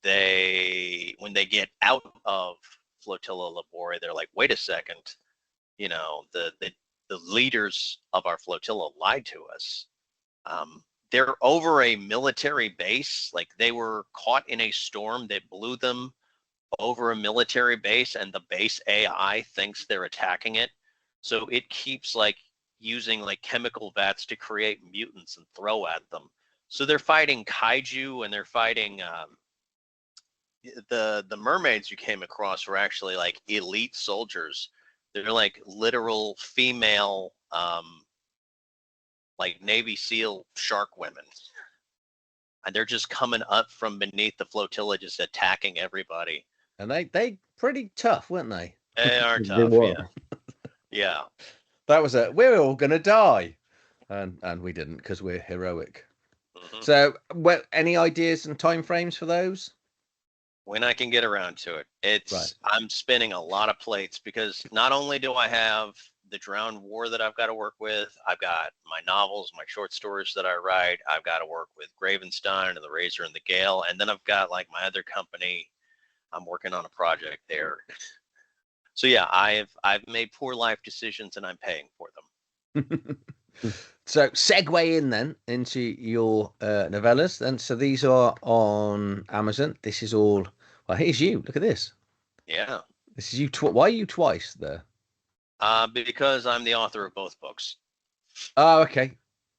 when they get out of Flotilla Labori, they're like, wait a second, the leaders of our flotilla lied to us. They're over a military base. Like they were caught in a storm that blew them over a military base, and the base AI thinks they're attacking it. So it keeps like using like chemical vats to create mutants and throw at them. So they're fighting kaiju, and they're fighting the mermaids you came across were actually like elite soldiers. They're like literal female, like Navy SEAL shark women. And they're just coming up from beneath the flotilla, just attacking everybody. And they pretty tough, weren't they? They are tough, yeah. Yeah. That was we're all going to die. And we didn't because we're heroic. Mm-hmm. So, any ideas and timeframes for those? When I can get around to it. Right. I'm spinning a lot of plates because not only do I have the Drowned War that I've got to work with, I've got my novels, my short stories that I write, I've got to work with Gravenstein and the Razor and the Gale, and then I've got like my other company. I'm working on a project there. So yeah, I've made poor life decisions and I'm paying for them. So segue in then into your novellas. Then, so these are on Amazon. This is all. Well, here's you. Look at this. Yeah. This is you. Why are you twice there? Because I'm the author of both books. Oh, okay.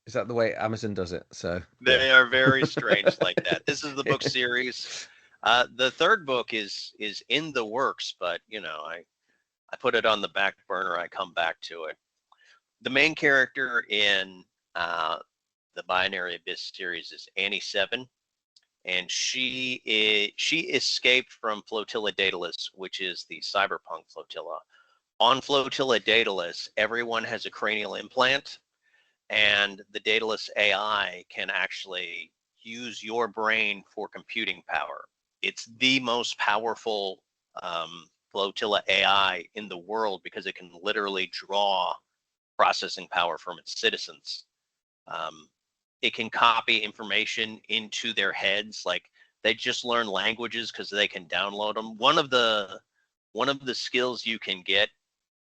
Is that the way Amazon does it? So they are very strange like that. This is the book series. The third book is in the works, but I put it on the back burner. I come back to it. The main character in the Binary Abyss series is Annie Seven, and she escaped from Flotilla Daedalus, which is the cyberpunk flotilla. On Flotilla Daedalus, everyone has a cranial implant, and the Daedalus AI can actually use your brain for computing power. It's the most powerful flotilla AI in the world because it can literally draw processing power from its citizens. It can copy information into their heads. Like they just learn languages because they can download them. One of the skills you can get,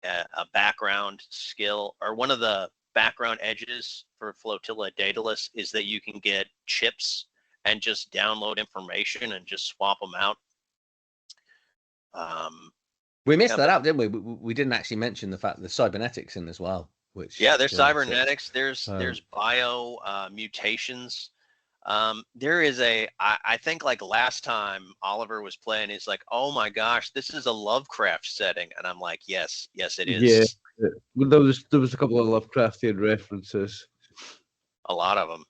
a background skill, or one of the background edges for Flotilla Daedalus is that you can get chips and just download information and just swap them out. We missed that out, didn't we? We didn't actually mention the fact that the cybernetics in as well. There's cybernetics. There's bio mutations. There is I think like last time Oliver was playing, he's like, oh my gosh, this is a Lovecraft setting. And I'm like, yes, it is. Yeah. There was a couple of Lovecraftian references. A lot of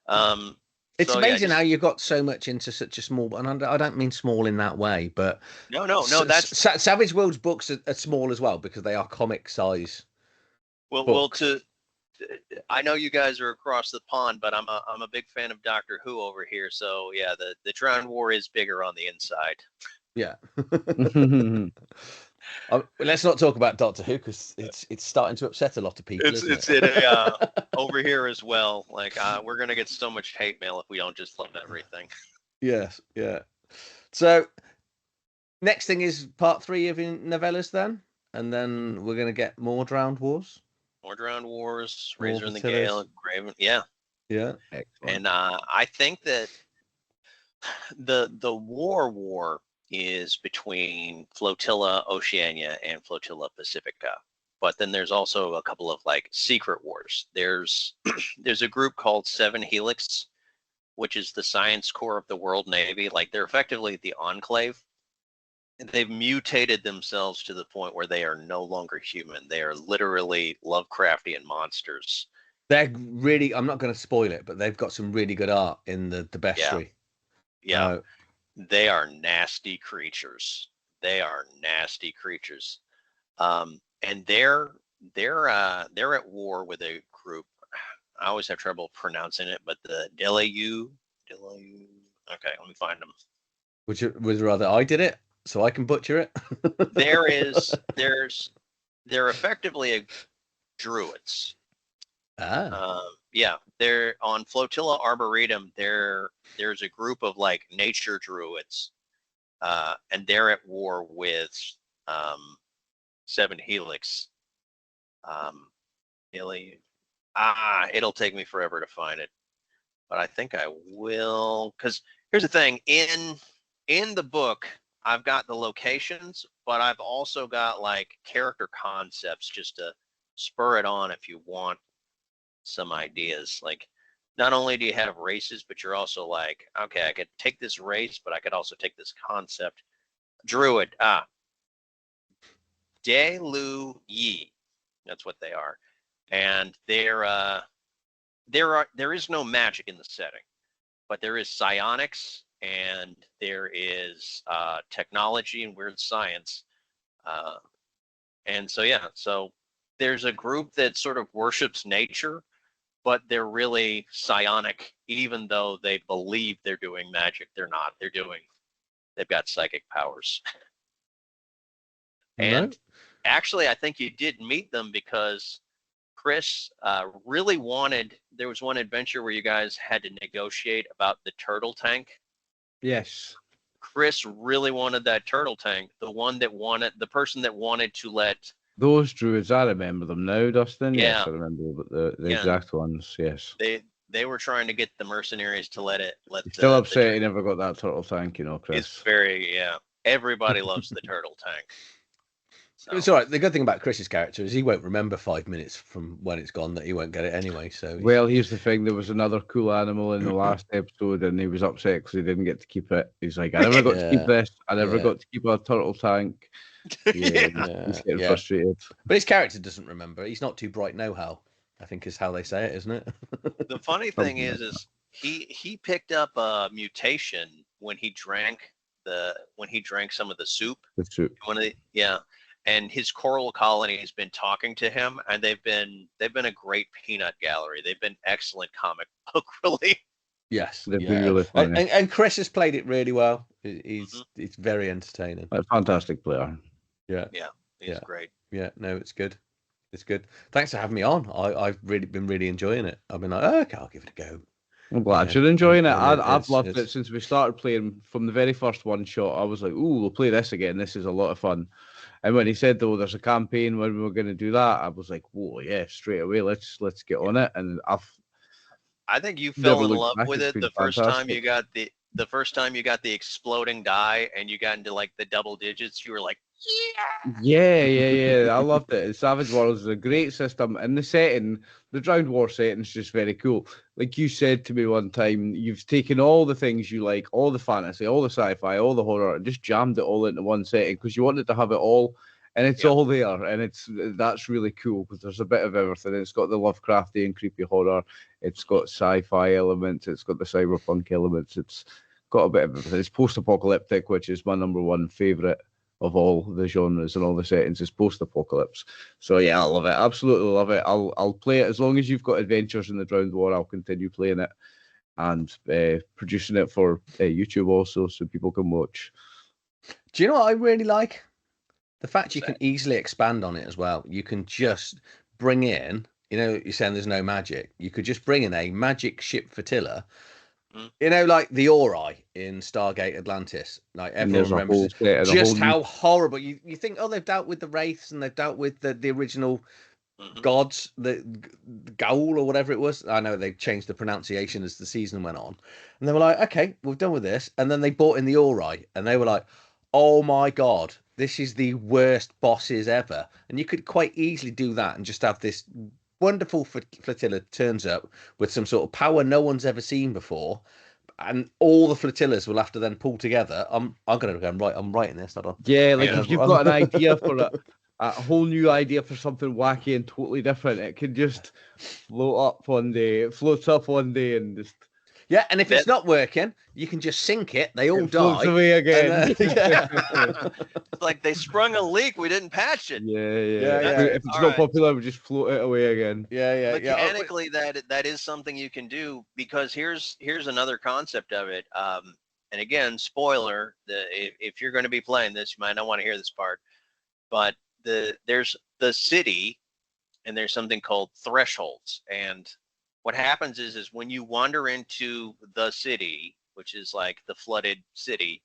them. It's So amazing just, how you got so much into such a small, and I don't mean small in that way, but no. That's Savage Worlds books are small as well because they are comic size well. books. I know you guys are across the pond, but I'm a big fan of Doctor Who over here. So yeah, the Drowned War is bigger on the inside. Yeah. Let's not talk about Doctor Who because it's starting to upset a lot of people, isn't it? Over here as well. Like we're gonna get so much hate mail if we don't just love everything. Yes, yeah. So next thing is part 3 of your novellas then, and then we're gonna get more Drowned Wars. More Drowned Wars, More Razor and the Vatilis. Gale, Graven. Yeah. Yeah. Excellent. And I think that the war is between Flotilla Oceania and Flotilla Pacifica. But then there's also a couple of like secret wars. There's there's a group called 7 Helix, which is the science corps of the World Navy. Like they're effectively the Enclave. And they've mutated themselves to the point where they are no longer human. They are literally Lovecraftian monsters. They're really, I'm not going to spoil it, but they've got some really good art in the bestiary. Yeah. They are nasty creatures. They are nasty creatures. And they're at war with a group. I always have trouble pronouncing it, but the Delayou. Okay, let me find them. Which would rather I did it so I can butcher it. They're effectively druids. Yeah, they're on Flotilla Arboretum. There's a group of like nature druids, and they're at war with 7 Helix. It'll take me forever to find it, but I think I will. Because here's the thing: in the book, I've got the locations, but I've also got like character concepts just to spur it on if you want some ideas. Like, not only do you have races, but you're also like, okay, I could take this race, but I could also take this concept. Druid, Delayou, that's what they are, and there is no magic in the setting, but there is psionics and there is technology and weird science, and so there's a group that sort of worships nature, but they're really psionic, even though they believe they're doing magic. They're not. They've got psychic powers. And actually, I think you did meet them because Chris really wanted, there was one adventure where you guys had to negotiate about the turtle tank. Yes. Chris really wanted that turtle tank, the person that wanted to let those druids, I remember them now, Dustin. Yeah. Yes, I remember the exact ones. Yes. They were trying to get the mercenaries to let still upset he never got that turtle tank, Chris. It's everybody loves the turtle tank. So. It's all right. The good thing about Chris's character is he won't remember 5 minutes from when it's gone that he won't get it anyway. So well, here's the thing: there was another cool animal in the last episode, and he was upset because he didn't get to keep it. He's like, I never got to keep this. I never got to keep a turtle tank. He's getting frustrated. But his character doesn't remember. He's not too bright know-how, I think is how they say it, isn't it? The funny thing is he picked up a mutation when he drank some of the soup. The soup. And his coral colony has been talking to him, and they've been a great peanut gallery. They've been excellent comic book relief. Yes, they've been really funny. And Chris has played it really well. It's very entertaining. A fantastic player. He's great. Yeah, no, it's good. It's good. Thanks for having me on. I've really been enjoying it. I've been like, okay, I'll give it a go. I'm glad you're enjoying it. I've loved it since we started playing. From the very first one shot, I was like, "Ooh, we'll play this again. This is a lot of fun." And when he said, "Though, there's a campaign when we were going to do that," I was like, "Whoa, yeah, straight away. Let's get on it." And I think you fell in love with it the first time you got the exploding die and you got into like the double digits. You were like, yeah. I loved it. Savage Worlds is a great system, and the setting, the Drowned War setting, is just very cool. Like you said to me one time, you've taken all the things you like, all the fantasy, all the sci-fi, all the horror, and just jammed it all into one setting because you wanted to have it all and it's all there, and that's really cool because there's a bit of everything. It's got the Lovecraftian creepy horror, it's got sci-fi elements, it's got the cyberpunk elements, it's got a bit of everything. It's post-apocalyptic, which is my number one favorite of all the genres and all the settings, is post-apocalypse. So yeah, I love it, absolutely love it. I'll play it as long as you've got Adventures in the Drowned War. I'll continue playing it and producing it for YouTube also, so people can watch. Do you know what I really like? The fact you can easily expand on it as well. You can just bring in, you're saying there's no magic. You could just bring in a magic ship flotilla, like the Ori in Stargate Atlantis. Like everyone remembers just how horrible. You think, oh, they've dealt with the Wraiths and they've dealt with the original gods, the Gaul or whatever it was. I know they changed the pronunciation as the season went on. And they were like, okay, we've done with this. And then they brought in the Ori and they were like, oh my God, this is the worst bosses ever. And you could quite easily do that and just have this wonderful flotilla turns up with some sort of power no one's ever seen before. And all the flotillas will have to then pull together. I'm going to go and I'm writing this. Hold on. Yeah, like if you've got an idea for a whole new idea for something wacky and totally different, it can just floats up one day and just... Yeah, and if it's not working, you can just sink it. They all die. Floats away again. It's like they sprung a leak. We didn't patch it. Yeah. If it's not popular, we just float it away again. Yeah. Mechanically, that is something you can do, because here's another concept of it. And again, spoiler: if you're going to be playing this, you might not want to hear this part. But there's the city, and there's something called thresholds, and what happens is when you wander into the city, which is like the flooded city,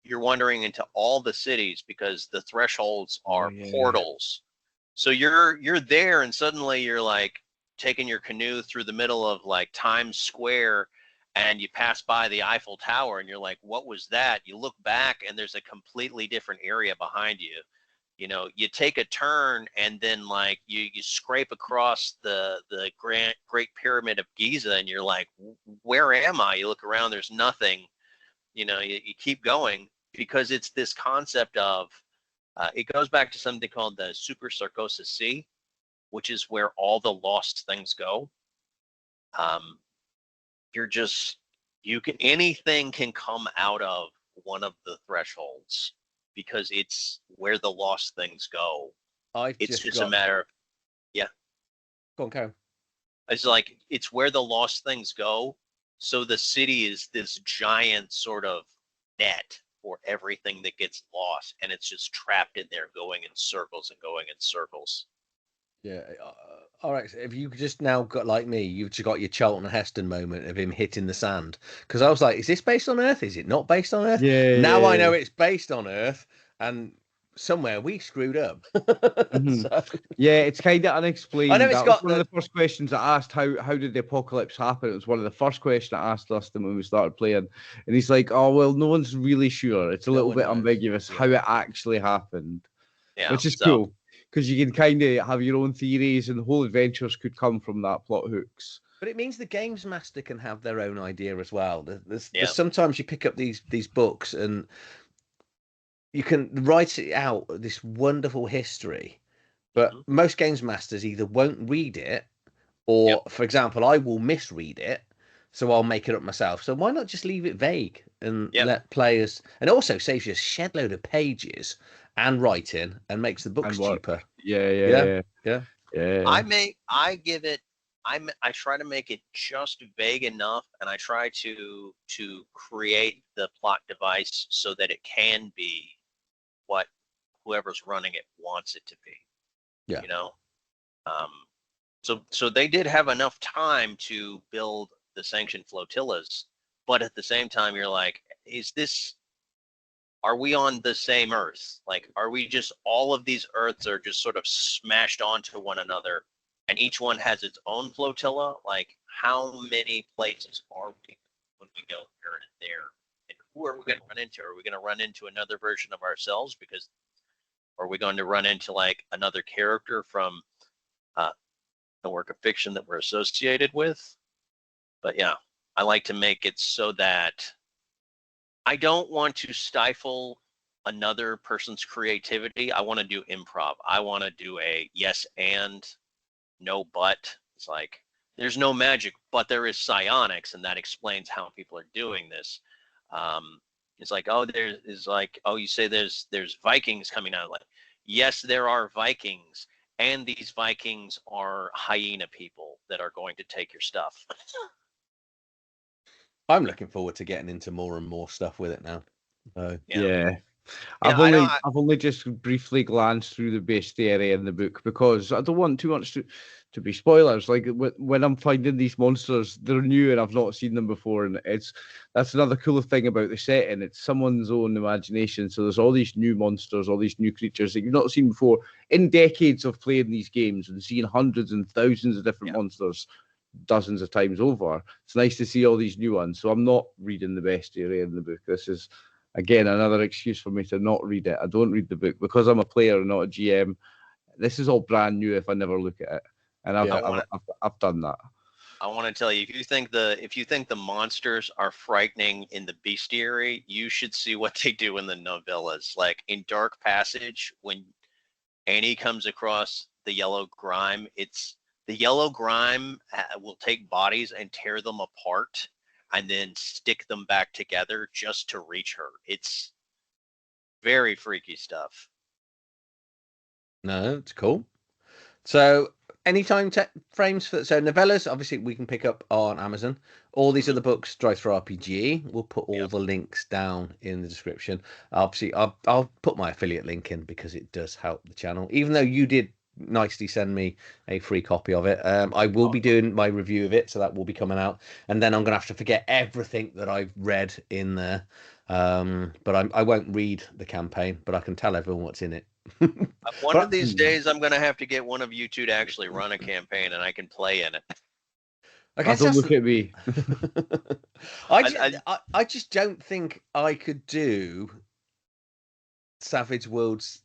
you're wandering into all the cities because the thresholds are portals. So you're there, and suddenly you're like taking your canoe through the middle of like Times Square, and you pass by the Eiffel Tower, and you're like, what was that? You look back, and there's a completely different area behind you. You take a turn, and then like you scrape across the Great Pyramid of Giza, and you're like, where am I? You look around, there's nothing. You keep going, because it's this concept of it goes back to something called the Super Sarcosis Sea, which is where all the lost things go. Anything can come out of one of the thresholds, because it's where the lost things go. It's just a matter of, Go on, Karen. It's like, it's where the lost things go. So the city is this giant sort of net for everything that gets lost, and it's just trapped in there, going in circles and going in circles. Yeah. All right. So if you just now got, like me, you've just got your Charlton Heston moment of him hitting the sand. Because I was like, is this based on Earth? Is it not based on Earth? Now I know it's based on Earth, and somewhere we screwed up. So, yeah, it's kind of unexplained. I know it's got one of the first questions I asked. How did the apocalypse happen? It was one of the first questions I asked Dustin when we started playing, and he's like, "Oh well, no one's really sure. It's a little bit ambiguous how it actually happened." Yeah, which is cool, because you can kind of have your own theories, and the whole adventures could come from that plot hooks. But it means the games master can have their own idea as well. There's sometimes you pick up these books and you can write it out, this wonderful history, but most games masters either won't read it, or, for example, I will misread it, so I'll make it up myself. So why not just leave it vague and let players... And it also saves you a shed load of pages and writing, and makes the books cheaper. Yeah. I try to make it just vague enough, and I try to create the plot device so that it can be what whoever's running it wants it to be. So they did have enough time to build the sanctioned flotillas, but at the same time, you're like, are we on the same Earth? Like, are we just, all of these Earths are just sort of smashed onto one another, and each one has its own flotilla? Like, how many places are we when we go here and there? And who are we going to run into? Are we going to run into another version of ourselves? Are we going to run into like another character from the work of fiction that we're associated with? But yeah, I like to make it so that I don't want to stifle another person's creativity. I want to do improv. I want to do a yes and no but. It's like there's no magic, but there is psionics, and that explains how people are doing this. It's like, oh, there is like, oh, you say there's Vikings coming out. Like, yes, there are Vikings, and these Vikings are hyena people that are going to take your stuff. I'm looking forward to getting into more and more stuff with it now. Yeah. Yeah, I've only just briefly glanced through the bestiary in the book because I don't want too much to be spoilers. Like when I'm finding these monsters, they're new and I've not seen them before, and that's another cool thing about the setting. It's someone's own imagination. So there's all these new monsters, all these new creatures that you've not seen before in decades of playing these games and seeing hundreds and thousands of different monsters dozens of times over. It's nice to see all these new ones. So I'm not reading the bestiary in the book. This is, again, another excuse for me to not read it. I don't read the book because I'm a player and not a GM. This is all brand new if I never look at it, and I've done that. I want to tell you, if you think the monsters are frightening in the bestiary, you should see what they do in the novellas. Like in Dark Passage, when Annie comes across the yellow grime, the yellow grime will take bodies and tear them apart and then stick them back together just to reach her. It's very freaky stuff. No, it's cool. So anytime frames for novellas, obviously we can pick up on Amazon. All these other books, Drive Through RPG, we'll put all the links down in the description. Obviously, I'll put my affiliate link in because it does help the channel. Even though you did nicely send me a free copy of it, I will be doing my review of it, so that will be coming out. And then I'm gonna have to forget everything that I've read in there. But I won't read the campaign, but I can tell everyone what's in it. One of these days, I'm going to have to get one of you two to actually run a campaign, and I can play in it. Don't look at me. I just don't think I could do Savage Worlds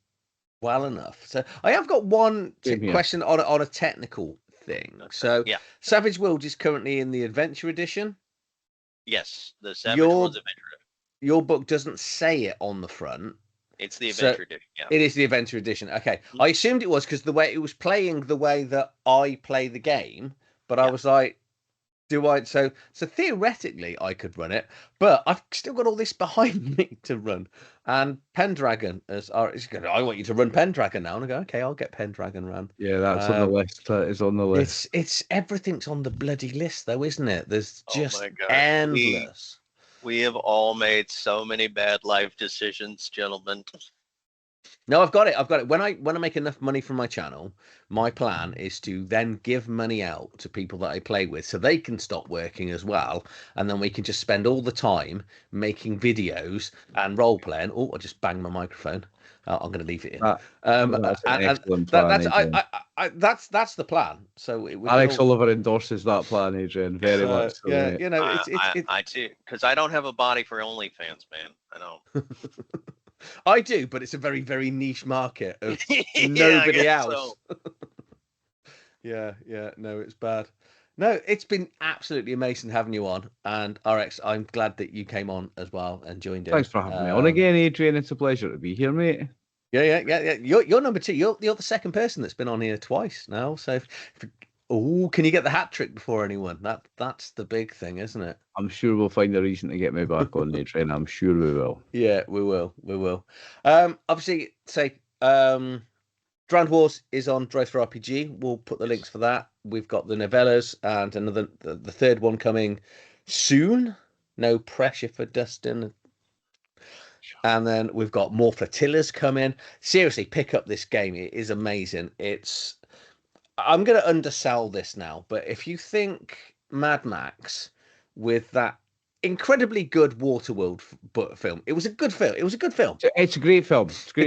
well enough. So I have got one question on a technical thing. Okay. So Savage Worlds is currently in the Adventure Edition. Yes, the Savage Worlds Adventure Edition. Your book doesn't say it on the front. It's the Adventure Edition. Yeah. It is the Adventure Edition. Okay. I assumed it was because the way it was playing the way that I play the game, but I was like, so theoretically I could run it, but I've still got all this behind me to run. And Pendragon is I want you to run Pendragon now. And I go, okay, I'll get Pendragon run. Yeah, that's on the list. That is on the list. It's everything's on the bloody list though, isn't it? There's just endless. We have all made so many bad life decisions, gentlemen. No, I've got it. When I make enough money from my channel, my plan is to then give money out to people that I play with so they can stop working as well. And then we can just spend all the time making videos and role playing. Oh, I just banged my microphone. I'm going to leave it in. That's an excellent plan. That's the plan. So Alex Oliver endorses that plan, Adrian, very much. So, yeah, you know, I too, because I don't have a body for OnlyFans, man. I know. I do, but it's a very, very niche market of nobody else. So. yeah, no, it's bad. No, it's been absolutely amazing having you on. And RX, I'm glad that you came on as well and joined in. Thanks for having me on again, Adrian. It's a pleasure to be here, mate. Yeah. You're number 2. You're the second person that's been on here twice now. So, can you get the hat trick before anyone? That's the big thing, isn't it? I'm sure we'll find a reason to get me back on, Adrian. I'm sure we will. Yeah, we will. Obviously, Drowned Wars is on Drive Through RPG. We'll put the links for that. We've got the novellas and the third one coming soon. No pressure for Dustin. And then we've got more flotillas coming. Seriously, pick up this game. It is amazing. I'm going to undersell this now, but if you think Mad Max with that incredibly good Waterworld film, it was a good film. It's a great film. It's a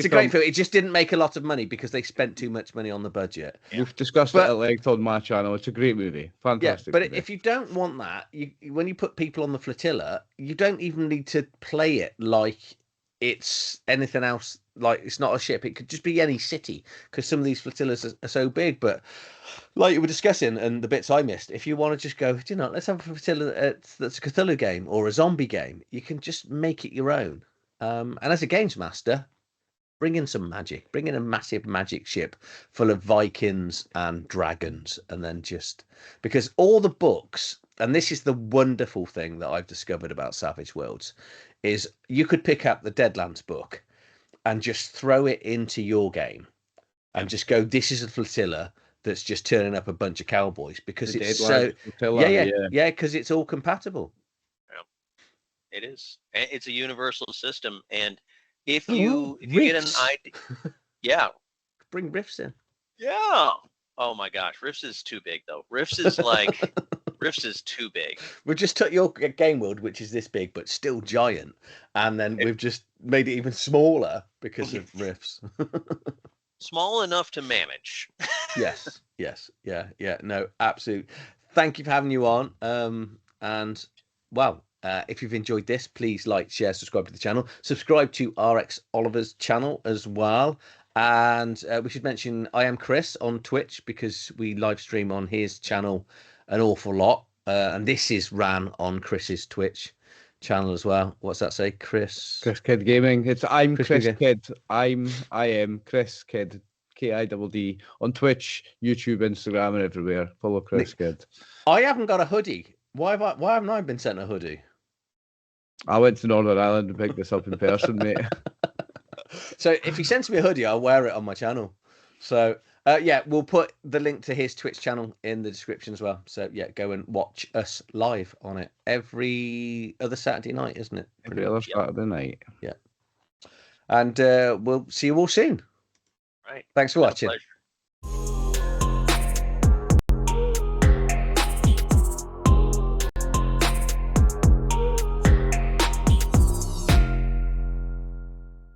great film. It just didn't make a lot of money because they spent too much money on the budget. We've discussed it at length on my channel. It's a great movie. Fantastic. Yeah, but if you don't want that, when you put people on the flotilla, you don't even need to play it like it's anything else. Like, it's not a ship. It could just be any city because some of these flotillas are so big. But like you were discussing and the bits I missed, if you want to just go, let's have a flotilla that's a Cthulhu game or a zombie game, you can just make it your own. And as a games master, bring in some magic. Bring in a massive magic ship full of Vikings and dragons, and then just because all the books, and this is the wonderful thing that I've discovered about Savage Worlds, is you could pick up the Deadlands book and just throw it into your game and just go, this is a flotilla that's just turning up a bunch of cowboys, because The it's Deadlands so flotilla, yeah, because it's all compatible. It is. It's a universal system, and if you get an idea, yeah, bring Rifts in. Yeah. Oh my gosh, Rifts is too big though. Rifts is like Rifts is too big. We've just took your game world, which is this big but still giant, and then we've just made it even smaller because of Rifts. Small enough to manage. Yes. Yeah. No, absolutely. Thank you for having you on. And well, if you've enjoyed this, please like, share, subscribe to the channel. Subscribe to RX Oliver's channel as well. And we should mention I am Chris on Twitch, because we live stream on his channel an awful lot. And this is ran on Chris's Twitch channel as well. What's that say, Chris? Chris Kidd Gaming. I'm Chris Kidd. Kidd. I am Chris Kidd. KIDD on Twitch, YouTube, Instagram, and everywhere. Follow Chris Kidd. I haven't got a hoodie. Why haven't I been sent a hoodie? I went to Northern Ireland and picked this up in person, mate. So if he sends me a hoodie, I'll wear it on my channel. So yeah, we'll put the link to his Twitch channel in the description as well. So yeah, go and watch us live on it every other Saturday night, isn't it? Every other Saturday night. Yeah. And we'll see you all soon. Right. Thanks for watching. Pleasure.